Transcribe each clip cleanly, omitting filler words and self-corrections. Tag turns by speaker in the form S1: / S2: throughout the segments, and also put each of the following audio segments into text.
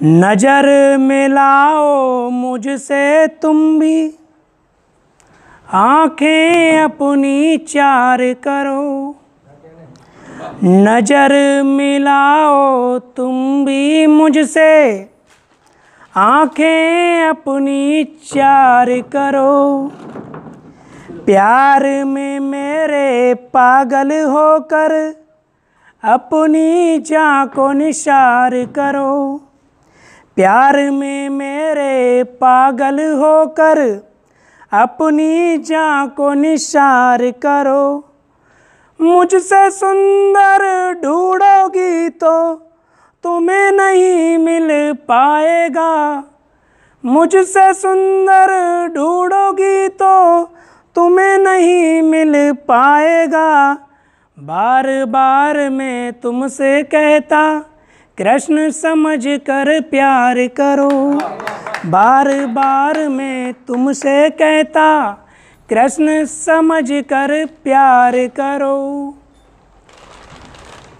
S1: नजर मिलाओ मुझसे तुम भी, आंखें अपनी चार करो। नजर मिलाओ तुम भी मुझसे, आंखें अपनी चार करो। प्यार में मेरे पागल होकर अपनी जान को निसार करो। प्यार में मेरे पागल होकर अपनी जान को निसार करो। मुझसे सुंदर ढूंढोगी तो तुम्हें नहीं मिल पाएगा। मुझसे सुंदर ढूंढोगी तो तुम्हें नहीं मिल पाएगा। बार बार मैं तुमसे कहता कृष्ण समझ कर प्यार करो। बार बार मैं तुमसे कहता कृष्ण समझ कर प्यार करो।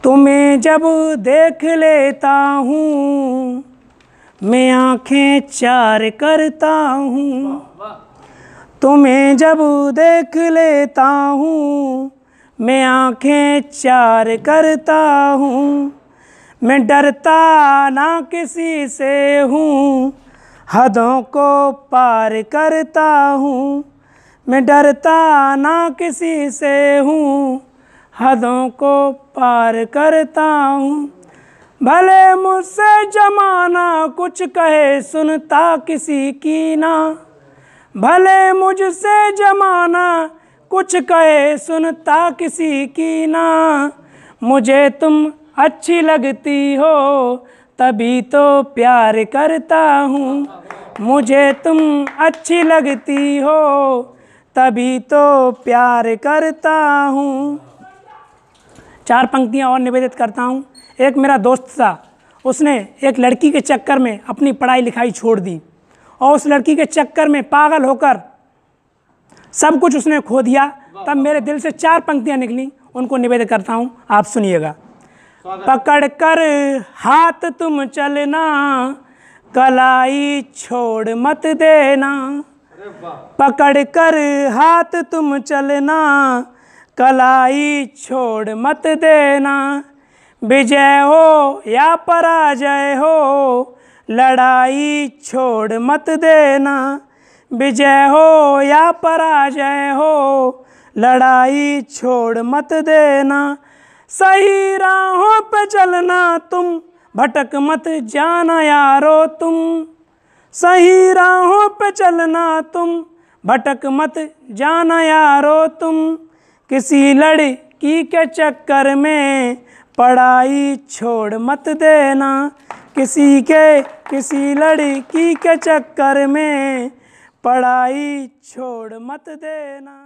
S1: तुम्हें जब देख लेता हूँ मैं आंखें चार करता हूँ। तुम्हें जब देख लेता हूँ मैं आंखें चार करता हूँ। मैं डरता ना किसी से हूँ, हदों को पार करता हूँ। मैं डरता ना किसी से हूँ, हदों को पार करता हूँ। भले मुझसे जमाना कुछ कहे सुनता किसी की ना। भले मुझसे जमाना कुछ कहे सुनता किसी की ना। मुझे तुम अच्छी लगती हो तभी तो प्यार करता हूँ। मुझे तुम अच्छी लगती हो तभी तो प्यार करता हूँ। 4 पंक्तियाँ और निवेदित करता हूँ। एक मेरा दोस्त था, उसने एक लड़की के चक्कर में अपनी पढ़ाई लिखाई छोड़ दी और उस लड़की के चक्कर में पागल होकर सब कुछ उसने खो दिया। तब मेरे दिल से 4 पंक्तियाँ निकली, उनको निवेदित करता हूँ, आप सुनिएगा। पकड़ कर हाथ तुम चलना, कलाई छोड़ मत देना। पकड़ कर हाथ तुम चलना, कलाई छोड़ मत देना। विजय हो या पराजय हो, लड़ाई छोड़ मत देना। विजय हो या पराजय हो, लड़ाई छोड़ मत देना। सही राहों पे चलना तुम, भटक मत जाना यारो तुम। सही राहों पे चलना तुम, भटक मत जाना यारो तुम। किसी लड़की के चक्कर में पढ़ाई छोड़ मत देना। किसी लड़की के चक्कर में पढ़ाई छोड़ मत देना।